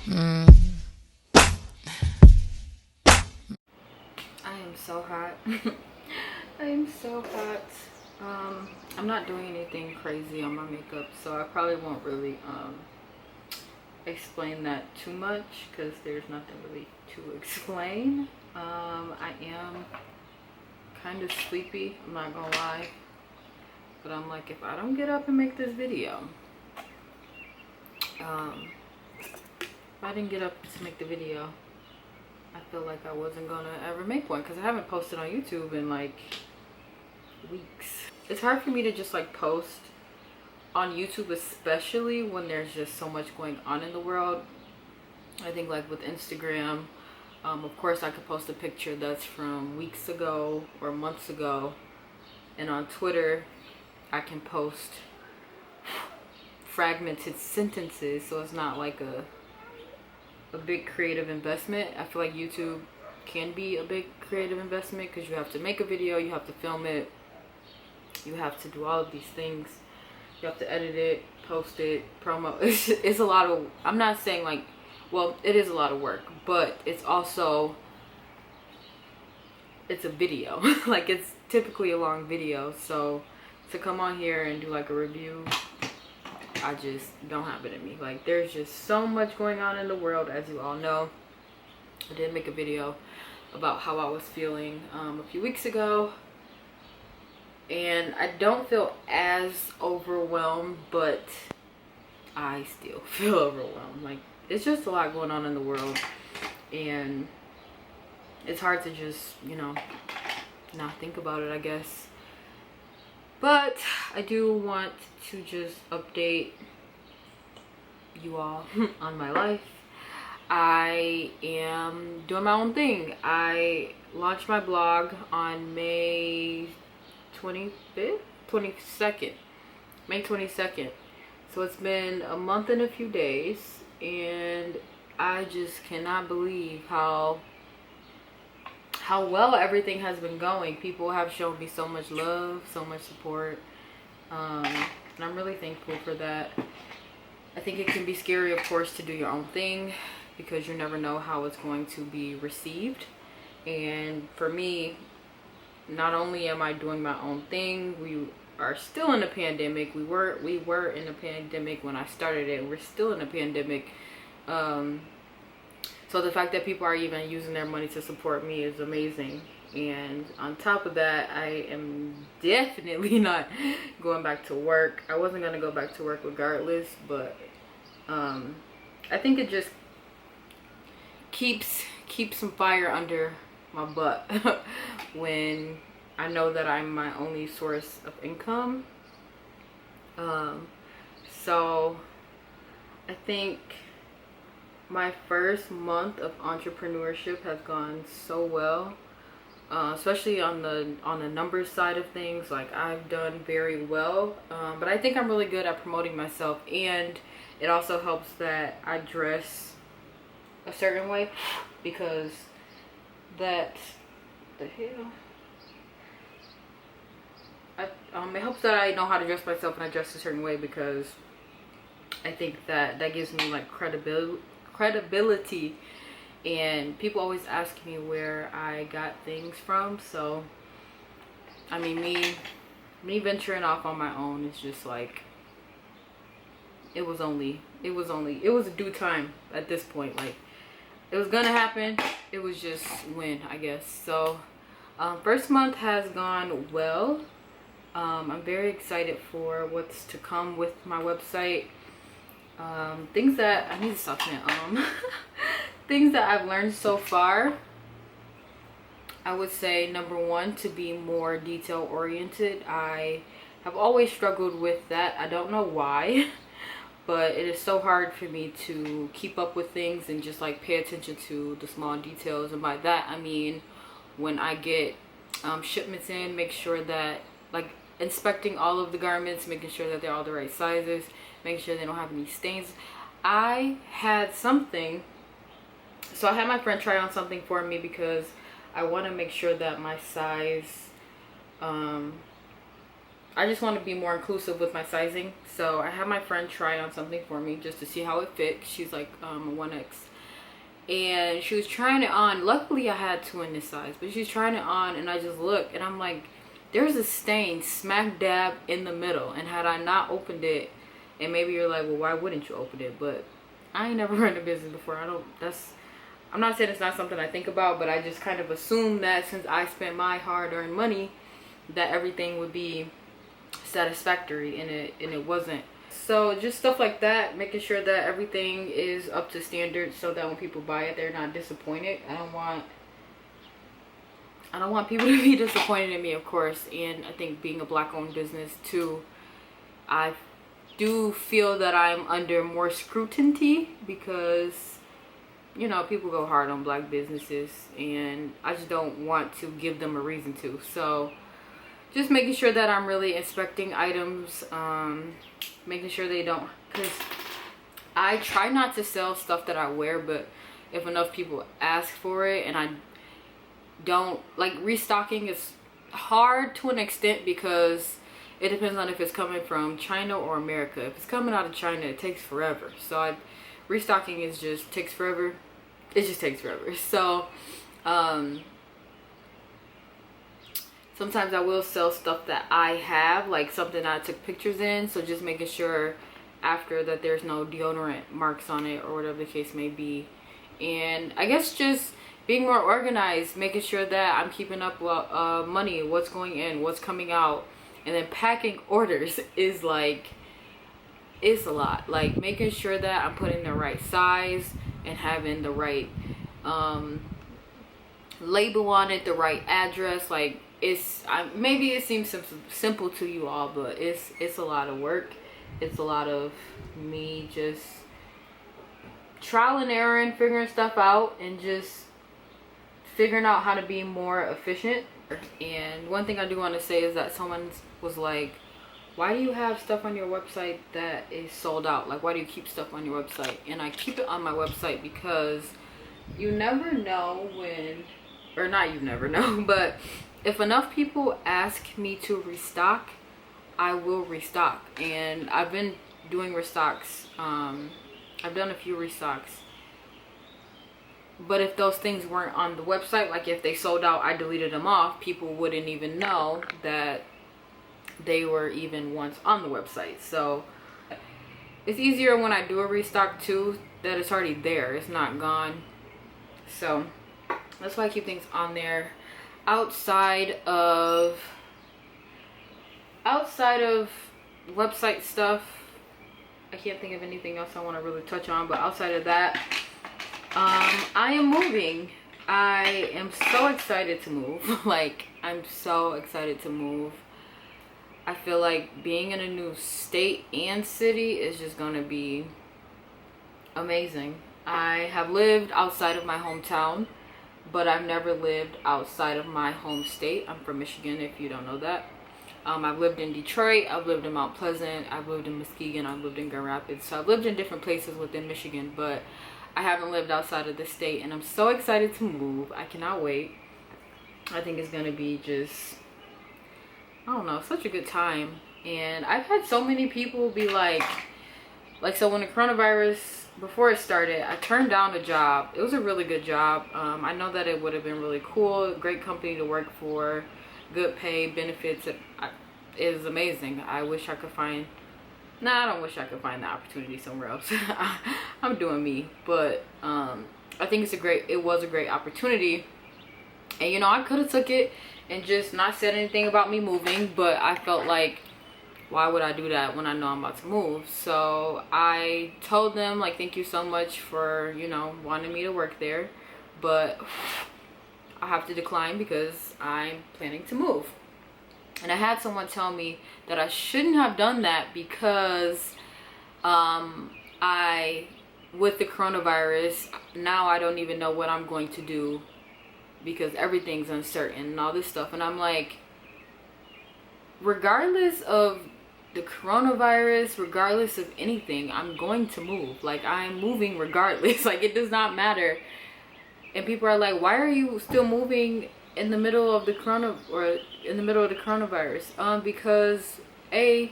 I am so hot. I am so hot. I'm not doing anything crazy on my makeup, so I probably won't really explain that too much because there's nothing really to explain. I am kind of sleepy, I'm not gonna lie, but I'm like, if I don't get up and make this video, if I didn't get up to make the video, I feel like I wasn't gonna ever make one because I haven't posted on YouTube in like weeks. It's hard for me to just like post on YouTube, especially when there's just so much going on in the world. I think like with Instagram, of course I could post a picture that's from weeks ago or months ago, and on Twitter I can post fragmented sentences, so it's not like a big creative investment. I feel like YouTube can be a big creative investment because you have to make a video, you have to film it, you have to do all of these things, you have to edit it, post it, promo. It's a lot of, I'm not saying like, well, it is a lot of work, but it's also, it's a video. Like it's typically a long video, so to come on here and do like a review, I just don't have it in me. Like there's just so much going on in the world, as you all know. I did make a video about how I was feeling a few weeks ago, and I don't feel as overwhelmed, but I still feel overwhelmed. Like it's just a lot going on in the world, and it's hard to just, you know, not think about it, I guess. But I do want to just update you all on my life. I am doing my own thing. I launched my blog on May 25th? 22nd. May 22nd. So it's been a month and a few days, and I just cannot believe how well everything has been going. People have shown me so much love, so much support, and I'm really thankful for that. I think it can be scary, of course, to do your own thing because you never know how it's going to be received. And for me, not only am I doing my own thing, we are still in a pandemic. We were in a pandemic when I started it. We're still in a pandemic. So the fact that people are even using their money to support me is amazing. And on top of that, I am definitely not going back to work. I wasn't going to go back to work regardless, but I think it just keeps some fire under my butt when I know that I'm my only source of income. So I think my first month of entrepreneurship has gone so well, especially on the numbers side of things. Like I've done very well, but I think I'm really good at promoting myself, and it also helps that I dress a certain way because that the hell it helps that I know how to dress myself and I dress a certain way because I think that gives me like credibility, and people always ask me where I got things from. So I mean, me venturing off on my own is just like, it was a due time at this point. Like it was gonna happen, it was just when, I guess. So first month has gone well. I'm very excited for what's to come with my website. Things that I need to stop saying things that I've learned so far, I would say number one, to be more detail oriented. I have always struggled with that. I don't know why, but it is so hard for me to keep up with things and just like pay attention to the small details. And by that I mean, when I get shipments in, make sure that, like, inspecting all of the garments, making sure that they're all the right sizes, making sure they don't have any stains. I had something, so I had my friend try on something for me because I want to make sure that my size I just want to be more inclusive with my sizing. So I had my friend try on something for me just to see how it fit. She's like a 1X. And she was trying it on. Luckily I had two in this size, but she's trying it on and I just look and I'm like, there's a stain smack dab in the middle. And had I not opened it, and maybe you're like, well, why wouldn't you open it? But I ain't never run a business before. I'm not saying it's not something I think about, but I just kind of assumed that since I spent my hard-earned money, that everything would be satisfactory, and it wasn't. So just stuff like that, making sure that everything is up to standard so that when people buy it, they're not disappointed. I don't want people to be disappointed in me, of course. And I think being a black-owned business too, I do feel that I'm under more scrutiny because, you know, people go hard on black businesses and I just don't want to give them a reason to. So just making sure that I'm really inspecting items, making sure they don't, because I try not to sell stuff that I wear, but if enough people ask for it and I don't, like, restocking is hard to an extent because it depends on if it's coming from China or America. If it's coming out of China, it takes forever. So restocking is just takes forever. It just takes forever. So sometimes I will sell stuff that I have, like something I took pictures in. So just making sure after that there's no deodorant marks on it or whatever the case may be. And I guess just being more organized, making sure that I'm keeping up with money, what's going in, what's coming out. And then packing orders is like, it's a lot. Like making sure that I'm putting the right size and having the right label on it, the right address. Like maybe it seems simple to you all, but it's a lot of work. It's a lot of me just trial and error and figuring stuff out and just figuring out how to be more efficient. And one thing I do want to say is that someone was like, why do you have stuff on your website that is sold out? Like, why do you keep stuff on your website? And I keep it on my website because you never know when, or not you never know, but if enough people ask me to restock, I will restock. And I've been doing restocks. I've done a few restocks. But if those things weren't on the website, like if they sold out, I deleted them off, people wouldn't even know that they were even once on the website. So it's easier when I do a restock too, that it's already there, it's not gone. So that's why I keep things on there. Outside of website stuff, I can't think of anything else I want to really touch on, but outside of that, I am moving. I am so excited to move. Like, I'm so excited to move. I feel like being in a new state and city is just gonna be amazing. I have lived outside of my hometown, but I've never lived outside of my home state. I'm from Michigan, if you don't know that. I've lived in Detroit, I've lived in Mount Pleasant, I've lived in Muskegon, I've lived in Grand Rapids. So I've lived in different places within Michigan, but I haven't lived outside of the state, and I'm so excited to move. I cannot wait. I think it's gonna be just, I don't know, such a good time. And I've had so many people be like, so when the coronavirus, before it started, I turned down a job. It was a really good job. I know that it would have been really cool, great company to work for, good pay, benefits. It is amazing. I wish I could find, I don't wish I could find the opportunity somewhere else. I'm doing me, but I think it was a great opportunity. And you know, I could have took it and just not said anything about me moving, but I felt like, why would I do that when I know I'm about to move? So I told them, like, thank you so much for, you know, wanting me to work there, but I have to decline because I'm planning to move. And I had someone tell me that I shouldn't have done that because with the coronavirus, now I don't even know what I'm going to do because everything's uncertain and all this stuff. And I'm like, regardless of the coronavirus, regardless of anything, I'm going to move. Like, I'm moving regardless. Like, it does not matter. And people are like, why are you still moving in the middle of the coronavirus, because I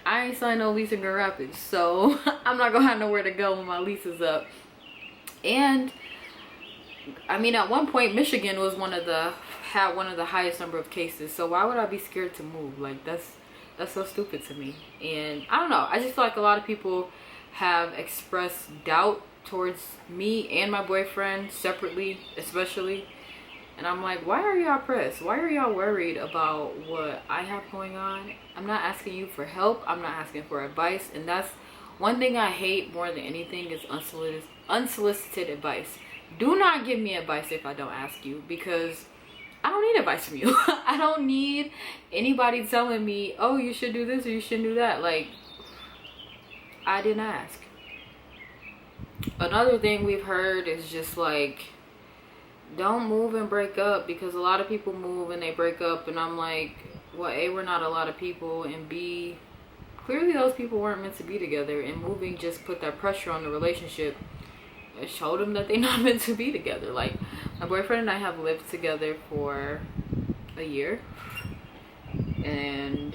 ain't signed no lease in Grand Rapids, so I'm not gonna have nowhere to go when my lease is up. And I mean, at one point Michigan had one of the highest number of cases, so why would I be scared to move? Like, that's so stupid to me. And I don't know, I just feel like a lot of people have expressed doubt towards me and my boyfriend separately, especially. And I'm like, why are y'all pressed? Why are y'all worried about what I have going on? I'm not asking you for help. I'm not asking for advice. And that's one thing I hate more than anything, is unsolicited advice. Do not give me advice if I don't ask you, because I don't need advice from you. I don't need anybody telling me, oh, you should do this or you shouldn't do that. Like, I didn't ask. Another thing we've heard is just like, don't move and break up, because a lot of people move and they break up. And I'm like, well, A, we're not a lot of people, and B, clearly those people weren't meant to be together, and moving just put that pressure on the relationship. It showed them that they're not meant to be together. Like, my boyfriend and I have lived together for a year, and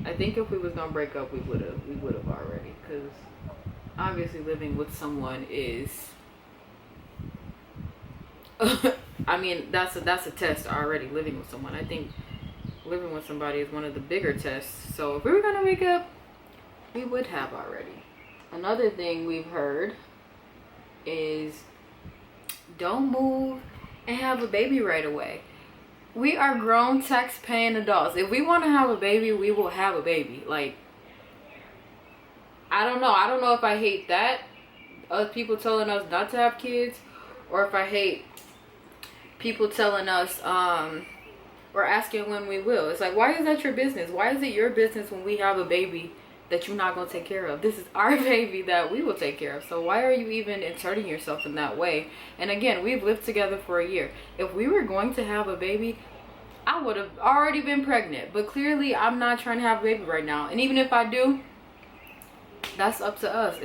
I think if we was gonna break up, we would have already, because obviously living with someone is I mean, that's a test already, living with someone. I think living with somebody is one of the bigger tests. So if we were gonna wake up, we would have already. Another thing we've heard is, don't move and have a baby right away. We are grown, tax-paying adults. If we want to have a baby, we will have a baby. Like, I don't know if I hate that, people telling us not to have kids, or if I hate people telling us or asking when we will. It's like, why is that your business? Why is it your business when we have a baby that you're not going to take care of? This is our baby that we will take care of. So why are you even inserting yourself in that way? And again, we've lived together for a year. If we were going to have a baby, I would have already been pregnant. But clearly I'm not trying to have a baby right now. And even if I do, that's up to us.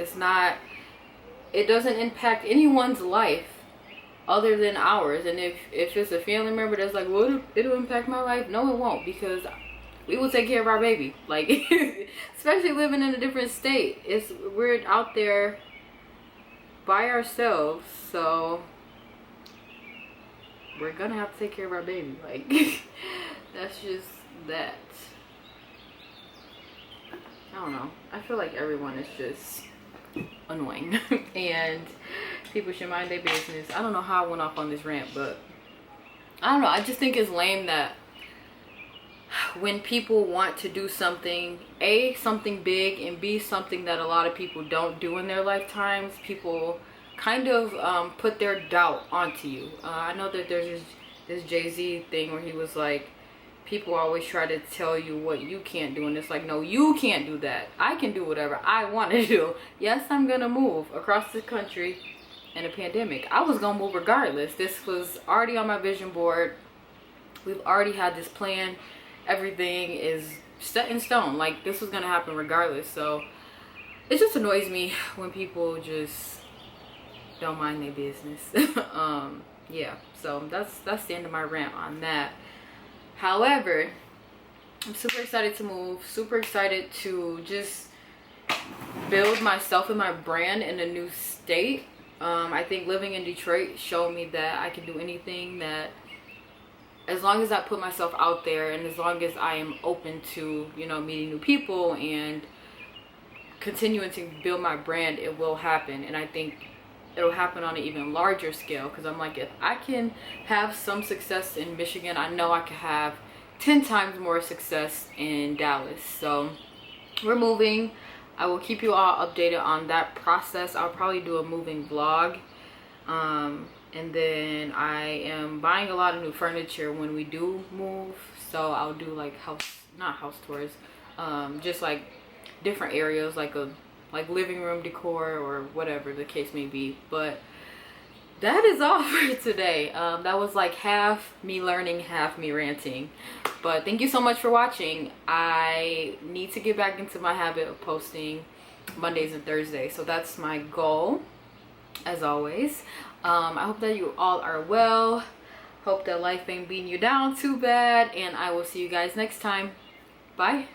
It doesn't impact anyone's life other than ours. And if it's a family member that's like, well, it'll impact my life, no, it won't, because we will take care of our baby. Like, especially living in a different state, we're out there by ourselves, so we're gonna have to take care of our baby. Like, that's just that. I don't know, I feel like everyone is just annoying and people should mind their business. I don't know how I went off on this rant, but I don't know, I just think it's lame that when people want to do something, A, something big, and B, something that a lot of people don't do in their lifetimes, people kind of put their doubt onto you. I know that there's this Jay-Z thing where he was like, people always try to tell you what you can't do, and it's like, no, you can't do that. I can do whatever I want to do. Yes, I'm gonna move across the country in a pandemic. I was gonna move regardless. This was already on my vision board. We've already had this plan. Everything is set in stone. Like, this was gonna happen regardless. So it just annoys me when people just don't mind their business. Yeah, so that's the end of my rant on that. However, I'm super excited to move, super excited to just build myself and my brand in a new state. I think living in Detroit showed me that I can do anything, that as long as I put myself out there, and as long as I am open to, you know, meeting new people and continuing to build my brand, it will happen. And I think it'll happen on an even larger scale, because I'm like, if I can have some success in Michigan, I know I can have 10 times more success in Dallas. So we're moving. I will keep you all updated on that process. I'll probably do a moving vlog. And then I am buying a lot of new furniture when we do move. So I'll do like not house tours, just like different areas, like living room decor or whatever the case may be. But that is all for today. That was like half me learning, half me ranting. But thank you so much for watching. I need to get back into my habit of posting Mondays and Thursdays. So that's my goal, as always. I hope that you all are well. Hope that life ain't beating you down too bad, and I will see you guys next time. Bye.